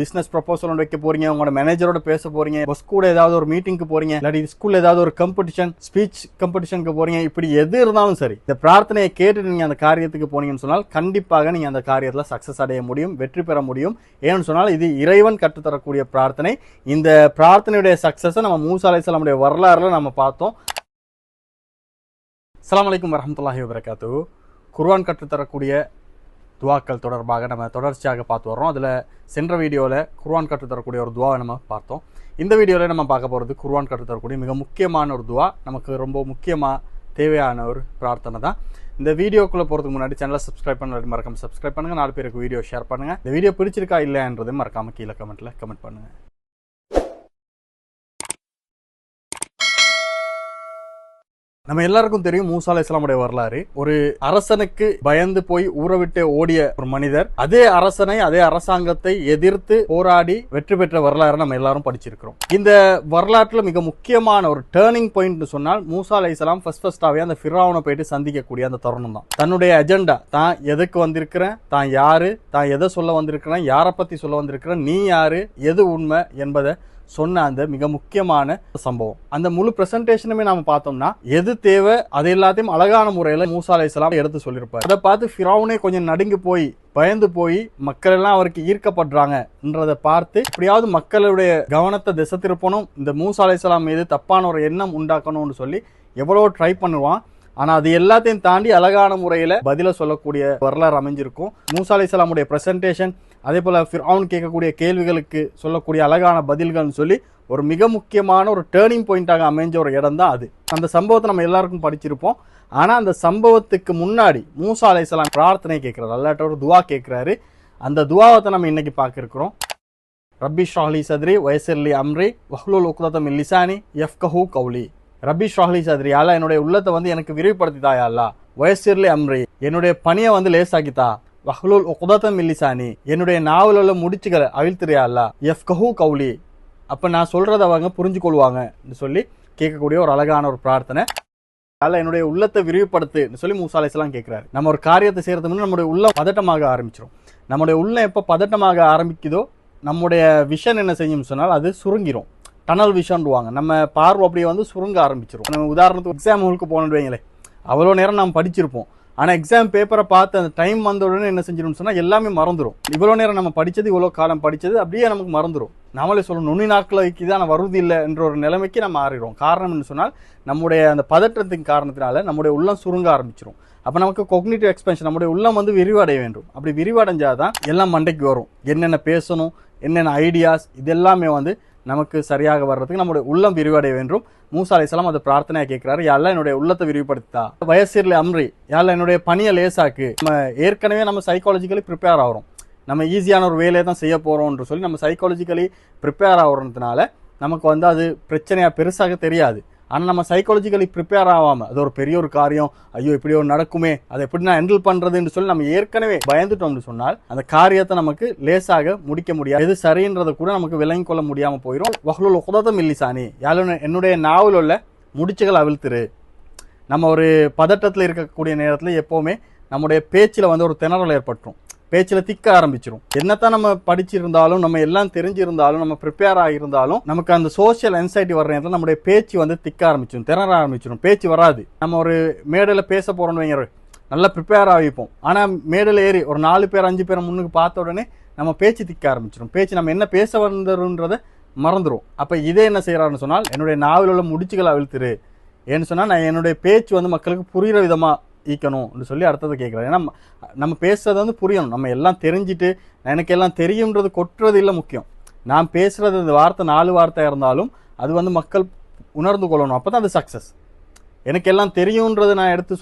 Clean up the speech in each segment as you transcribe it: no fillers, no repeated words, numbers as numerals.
Business proposal ஒன்று வைக்க போறீங்க, உங்களோட மேனேஜரோட பேச போறீங்க, பஸ் கூட ஏதாவது ஒரு மீட்டிங்க்கு போறீங்க, இல்லாட்டி ஸ்கூல்ல ஏதாவது ஒரு காம்படிஷன் ஸ்பீச் காம்படிஷனுக்கு போறீங்க, இப்படி எது இருந்தாலும் சரி இந்த பிரார்த்தனையை கேட்டு நீங்க அந்த காரியத்துக்கு போனீங்கன்னு சொன்னால் கண்டிப்பாக நீங்க அந்த காரியத்துல சக்சஸ் அடைய முடியும், வெற்றி பெற முடியும். ஏன்னு சொன்னால் இது இறைவன் கற்றுத்தரக்கூடிய பிரார்த்தனை. இந்த பிரார்த்தனையுடைய சக்சஸை நம்ம மூசா அலைஹிஸ்ஸலாமுடைய வரலாறுல நம்ம பார்த்தோம். அஸ்ஸலாமு அலைக்கும் வரஹ்மத்துல்லாஹி வபரகாத்துஹு. குர்ஆன் கற்றுத்தரக்கூடிய துவாக்கள் தொடர்பாக நம்ம தொடர்ச்சியாக பார்த்து வர்றோம். அதில் சென்ற வீடியோவில் குர்ஆன் கற்றுத்தரக்கூடிய ஒரு துவாவை நம்ம பார்த்தோம். இந்த வீடியோவில் நம்ம பார்க்க போகிறது குர்ஆன் கற்றுத்தரக்கூடிய மிக முக்கியமான ஒரு துவா, நமக்கு ரொம்ப முக்கியமாக தேவையான ஒரு பிரார்த்தனை தான். இந்த வீடியோக்குள்ளே போகிறதுக்கு முன்னாடி சேனலை சப்ஸ்கிரைப் பண்ண மறக்காம சப்ஸ்கிரைப் பண்ணுங்கள், 4 பேருக்கு வீடியோ ஷேர் பண்ணுங்கள். இந்த வீடியோ பிடிச்சிருக்கா இல்லைன்றதை மறக்காமல் கீழே கமெண்ட் பண்ணுங்கள். நம்ம எல்லாருக்கும் தெரியும் மூசா அலைஹிஸ்ஸலாமுடைய வரலாறு. ஒரு அரசனுக்கு பயந்து போய் ஊரை விட்டு ஓடிய ஒரு மனிதர் அதே அரசனை அதே அரசாங்கத்தை எதிர்த்து போராடி வெற்றி பெற்ற வரலாறு நம்ம எல்லாரும் படிச்சிருக்கிறோம். இந்த வரலாற்றுல மிக முக்கியமான ஒரு டேர்னிங் பாயிண்ட் சொன்னால் மூசா அலைஹிஸ்ஸலாம் ஃபர்ஸ்டாவே அந்த ஃபிரௌனை போயிட்டு சந்திக்கக்கூடிய அந்த தருணம் தான். தன்னுடைய அஜெண்டா, தான் எதுக்கு வந்திருக்கிறேன், தான் யாரு, தான் எதை சொல்ல வந்திருக்கிறேன், யாரை பத்தி சொல்ல வந்திருக்கிறேன், நீ யாரு, எது உண்மை என்பதை சொன்ன அந்த மிக முக்கியமான சம்பவம். அந்த முழு பிரசன்டேஷனுமே நாம பார்த்தோம்னா எது தேவை அது எல்லாத்தையும் அழகான முறையில மூசா அலைஹிஸ்ஸலாம் எடுத்து சொல்லியிருப்பார். அதை பார்த்து ஃபிரௌனே கொஞ்சம் நடுங்கி போய் பயந்து போய் மக்கள் எல்லாம் அவருக்கு ஈர்க்கப்படுறாங்கன்றதை பார்த்து எப்படியாவது மக்களுடைய கவனத்தை திசை திருப்பணும், இந்த மூசா அலைஹிஸ்ஸலாம் மீது தப்பான ஒரு எண்ணம் உண்டாக்கணும்னு சொல்லி எவ்வளோ ட்ரை பண்ணுவான். ஆனா அது எல்லாத்தையும் தாண்டி அழகான முறையில பதில சொல்லக்கூடிய வரலாறு அமைஞ்சிருக்கும். மூசா அலைஹிஸ்ஸலாமுடைய பிரசன்டேஷன், அதே போல ஃபிரௌன் கேட்கக்கூடிய கேள்விகளுக்கு சொல்லக்கூடிய அழகான பதில்கள்னு சொல்லி ஒரு மிக முக்கியமான ஒரு டேர்னிங் பாயிண்டாக அமைஞ்ச ஒரு இடம் தான் அது. அந்த சம்பவத்தை நம்ம எல்லாருக்கும் படிச்சிருப்போம். ஆனா அந்த சம்பவத்துக்கு முன்னாடி மூசா அலைஹிஸ்ஸலாம் பிரார்த்தனை கேட்கிறாரு, அல்லாஹ்ட்ட ஒரு துவா கேட்கிறாரு. அந்த துவாவத்தை நம்ம இன்னைக்கு பார்க்க இருக்கிறோம். ரப்பி ஷ்ரஹ் லி சத்ரி வயஸ்ஸிர் லி அம்ரி வஹ்லுல் உக்ததம் மின் லிசானி யஃப்கஹு கௌலி. ரப்பி ஷ்ரஹ் லி சத்ரி, அல்லா என்னுடைய உள்ளத்தை வந்து எனக்கு விரிவுபடுத்திதா யா அல்லாஹ். வயஸ்ஸிர் லி அம்ரி, என்னுடைய பணியை வந்து லேசாக்கித்தா. வஹ்லுல் உக்ததம் மின் லிசானி, என்னுடைய நாவல உள்ள முடிச்சுகளை அவிழ்த்துறியா அல்லாஹ். யஃப்கஹு கௌலி, அப்ப நான் சொல்றதை அவங்க புரிஞ்சு கொள்வாங்க சொல்லி கேட்கக்கூடிய ஒரு அழகான ஒரு பிரார்த்தனை. அல்ல என்னுடைய உள்ளத்தை விரிவுபடுத்து சொல்லி மூசா அலைஹிஸ்ஸலாம் கேட்கிறாரு. நம்ம ஒரு காரியத்தை செய்யறதுக்கு முன்னாடி நம்முடைய உள்ளம் பதட்டமாக ஆரம்பிச்சிடும். நம்முடைய உள்ளம் எப்ப பதட்டமாக ஆரம்பிக்குதோ நம்முடைய விஷன் என்ன செய்யும் சொன்னால் அது சுருங்கிரும். டனல் விஷன்டுவாங்க. நம்ம பார்வை அப்படியே வந்து சுருங்க ஆரம்பிச்சிடும். நம்ம உதாரணத்துக்கு எக்ஸாம் ஹாலுக்கு போனோம்னு வைங்களேன், அவ்வளோ நேரம் நாம் படிச்சிருப்போம். ஆனா எக்ஸாம் பேப்பரை பார்த்து அந்த டைம் வந்த உடனே என்ன செஞ்சிடும் சொன்னா எல்லாமே மறந்துடும். இவ்வளோ நேரம் நம்ம படிச்சது, இவ்வளோ காலம் படிச்சது அப்படியே நமக்கு மறந்துடும். நாமளே சொல்லணும், நுனி நாட்களுக்கு தான் வருவது இல்லை என்ற ஒரு நிலைமைக்கு நம்ம மாறிடும். காரணம் என்ன சொன்னால் நம்முடைய அந்த பதற்றத்தின் காரணத்தினால நம்முடைய உள்ளம் சுருங்க ஆரம்பிச்சிடும். அப்போ நமக்கு கொக்னிட்டிவ் எக்ஸ்பென்ஷன், நம்முடைய உள்ளம் வந்து விரிவடைய வேண்டும். அப்படி விரிவடைஞ்சாதான் எல்லாம் மண்டைக்கு வரும். என்னென்ன பேசணும், என்னென்ன ஐடியாஸ், இது எல்லாமே வந்து நமக்கு சரியாக வர்றதுக்கு நம்முடைய உள்ளம் விரிவடைய வேண்டும். மூசா அலைஹிஸ்ஸலாம் அதை பிரார்த்தனையா கேட்கிறாரு, யாரெல்லாம் என்னுடைய உள்ளத்தை விரிவுபடுத்தா. வயசிர்ல அம்ரி, யாரெல்லாம் என்னுடைய பணியை லேசாக்கு. நம்ம ஏற்கனவே நம்ம சைக்காலஜிக்கலி ப்ரிப்பேர் ஆகிறோம், நம்ம ஈஸியான ஒரு வேலையை தான் செய்ய போறோம்னு சொல்லி நம்ம சைக்காலஜிக்கலி ப்ரிப்பேர் ஆகிறதுனால நமக்கு வந்து அது பிரச்சனையா பெருசாக தெரியாது. ஆனால் நம்ம சைக்காலஜிக்கலி ப்ரிப்பேர் ஆகாமல் அது ஒரு பெரிய ஒரு காரியம், ஐயோ இப்படி ஒரு நடக்குமே, அதை எப்படி நான் ஹேண்டில் பண்ணுறதுன்னு சொல்லி நம்ம ஏற்கனவே பயந்துட்டோம்னு சொன்னால் அந்த காரியத்தை நமக்கு லேசாக முடிக்க முடியாது. எது சரின்றதை கூட நமக்கு விளங்கி கொள்ள முடியாமல் போயிடும். வஹ்லுல் உக்ததம் மின் லிசானி, யாரும் என்னுடைய நாவல் உள்ள முடிச்சுகள் அவிழ்த்துரு. நம்ம ஒரு பதட்டத்தில் இருக்கக்கூடிய நேரத்தில் எப்போவுமே நம்முடைய பேச்சில் வந்து ஒரு திணறல் ஏற்பட்டுரும், பேச்சில் திக்க ஆரம்பிச்சிடும். என்னத்தான் நம்ம படிச்சிருந்தாலும், நம்ம எல்லாம் தெரிஞ்சிருந்தாலும், நம்ம ப்ரிப்பேர் ஆகியிருந்தாலும் நமக்கு அந்த சோஷியல் என்சைட்டி வர்ற நேரத்தில் நம்முடைய பேச்சு வந்து திக்க ஆரம்பிச்சிடும், திணற ஆரம்பிச்சிடும், பேச்சு வராது. நம்ம ஒரு மேடையில் பேச போறோம்னு வைங்க, நல்லா ப்ரிப்பேர் ஆகிப்போம். ஆனால் மேடையில் ஏறி ஒரு 4 பேர் 5 பேர் முன்னுக்கு பார்த்த உடனே நம்ம பேச்சு திக்க ஆரம்பிச்சிடும். பேச்சு நம்ம என்ன பேச வந்ததுன்றதை மறந்துடும். அப்போ இதே என்ன செய்யறாருன்னு சொன்னால் என்னுடைய நாவல் உள்ள முடிச்சுகளை அவிழ்த்துரு. ஏன்னு சொன்னால் நான் என்னுடைய பேச்சு வந்து மக்களுக்கு புரிகிற விதமா ஈக்கணும் சொல்லி அடுத்தது கேட்குறாரு. ஏன்னா நம்ம பேசுறது வந்து புரியணும். நம்ம எல்லாம் தெரிஞ்சுட்டு எனக்கு எல்லாம் தெரியும்ன்றது கொட்டுறது இல்லை முக்கியம். நான் பேசுறது இந்த வார்த்தை 4 வார்த்தையாக இருந்தாலும் அது வந்து மக்கள் உணர்ந்து கொள்ளணும், அப்போ தான் அது சக்ஸஸ். எனக்கு எல்லாம் தெரியும்ன்றது நான் எடுத்து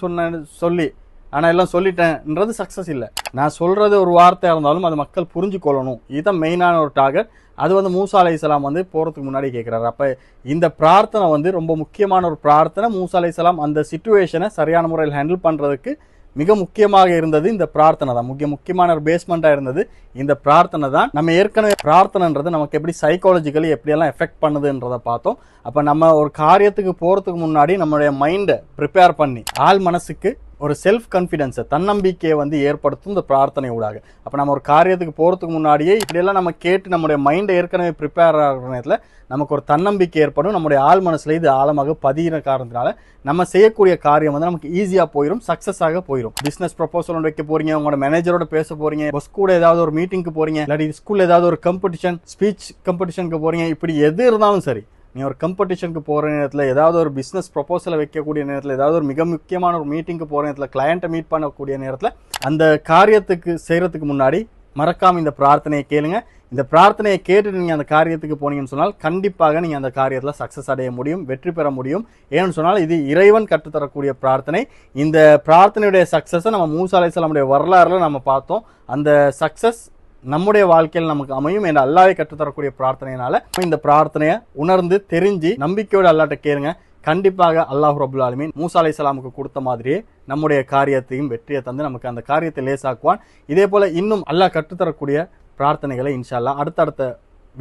சொல்லி ஆனால் எல்லாம் சொல்லிட்டேன்ன்றது சக்ஸஸ் இல்லை. நான் சொல்றது ஒரு வார்த்தையாக இருந்தாலும் அது மக்கள் புரிஞ்சு கொள்ளணும், இதுதான் மெயினான ஒரு டார்கெட். அது வந்து மூசா அலைஹிஸ்ஸலாம் வந்து போறதுக்கு முன்னாடி கேட்கிறாரு. அப்ப இந்த பிரார்த்தனை வந்து ரொம்ப முக்கியமான ஒரு பிரார்த்தனை. மூசா அலைஹிஸ்ஸலாம் அந்த சிச்சுவேஷனை சரியான முறையில் ஹேண்டில் பண்றதுக்கு மிக முக்கியமாக இருந்தது இந்த பிரார்த்தனை தான். முக்கியமான ஒரு பேஸ்மெண்டா இருந்தது இந்த பிரார்த்தனை தான். நம்ம ஏற்கனவே பிரார்த்தனைன்றது நமக்கு எப்படி சைக்காலஜிக்கலி எப்படியெல்லாம் எஃபெக்ட் பண்ணுதுன்றதை பார்த்தோம். அப்ப நம்ம ஒரு காரியத்துக்கு போறதுக்கு முன்னாடி நம்மளுடைய மைண்டை ப்ரிப்பேர் பண்ணி ஆள் மனசுக்கு ஒரு செல்ஃப் கான்ஃபிடன்ஸை தன்னம்பிக்கையை வந்து ஏற்படுத்தும் இந்த பிரார்த்தனை ஊடாக. அப்போ நம்ம ஒரு காரியத்துக்கு போகிறதுக்கு முன்னாடியே இப்படியெல்லாம் நம்ம கேட்டு நம்முடைய மைண்டை ஏற்கனவே ப்ரிப்பேர் ஆகிற நேரத்தில் நமக்கு ஒரு தன்னம்பிக்கை ஏற்படும். நம்முடைய ஆள் மனசில் இது ஆழமாக பதிகிற காரணத்தினால நம்ம செய்யக்கூடிய காரியம் வந்து நமக்கு ஈஸியாக போயிடும், சக்ஸஸாக போயிடும். பிஸ்னஸ் ப்ரொபோசல் ஒன்று வைக்க போறீங்க, உங்களோட மேனேஜரோட பேச போறீங்க, பஸ் கூட ஏதாவது ஒரு மீட்டிங்க்கு போறீங்க, இல்லாட்டி ஸ்கூல்ல ஏதாவது ஒரு காம்படிஷன் ஸ்பீச் காம்படிஷனுக்கு போறீங்க, இப்படி எது இருந்தாலும் சரி, நீ ஒரு காம்படிஷனுக்கு போகிற நேரத்தில், ஏதாவது ஒரு பிஸ்னஸ் ப்ரொபோசலை வைக்கக்கூடிய நேரத்தில், ஏதாவது ஒரு மிக முக்கியமான ஒரு மீட்டிங்க்கு போகிற நேரத்தில், கிளையண்ட்டை மீட் பண்ணக்கூடிய நேரத்தில், அந்த காரியத்துக்கு செய்கிறதுக்கு முன்னாடி மறக்காமல் இந்த பிரார்த்தனையை கேளுங்க. இந்த பிரார்த்தனையை கேட்டுட்டு நீங்கள் அந்த காரியத்துக்கு போனீங்கன்னு சொன்னால் கண்டிப்பாக நீங்கள் அந்த காரியத்தில் சக்ஸஸ் அடைய முடியும், வெற்றி பெற முடியும். ஏன்னு சொன்னால் இது இறைவன் கற்றுத்தரக்கூடிய பிரார்த்தனை. இந்த பிரார்த்தனையுடைய சக்ஸஸை நம்ம மூசா அலைஹிஸ்ஸலாமுடைய வரலாறுல நம்ம பார்த்தோம். அந்த சக்ஸஸ் நம்முடைய வாழ்க்கையில் நமக்கு அமையும் என்ற அல்லாஹ்வை கற்றுத்தரக்கூடிய பிரார்த்தனையினால இந்த பிரார்த்தனையை உணர்ந்து தெரிஞ்சு நம்பிக்கையோடு அல்லாஹ்ட்ட கேளுங்க. கண்டிப்பாக அல்லாஹ் ரப்புல் ஆலமீன் மூசா அலைஹிஸ்ஸலாமுக்கு கொடுத்த மாதிரியே நம்முடைய காரியத்தையும் வெற்றியை தந்து நமக்கு அந்த காரியத்தை லேசாக்குவான். இதே போல இன்னும் அல்லாஹ் கற்றுத்தரக்கூடிய பிரார்த்தனைகளை இன்ஷா அல்லாஹ் அடுத்தடுத்த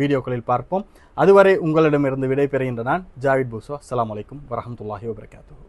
வீடியோக்களில் பார்ப்போம். அதுவரை உங்களிடமிருந்து விடைபெறுகின்ற நான் ஜாவித் பூசோ. அஸ்ஸலாமு அலைக்கும் வரஹ்மத்துல்லாஹி வபரகாத்துஹு.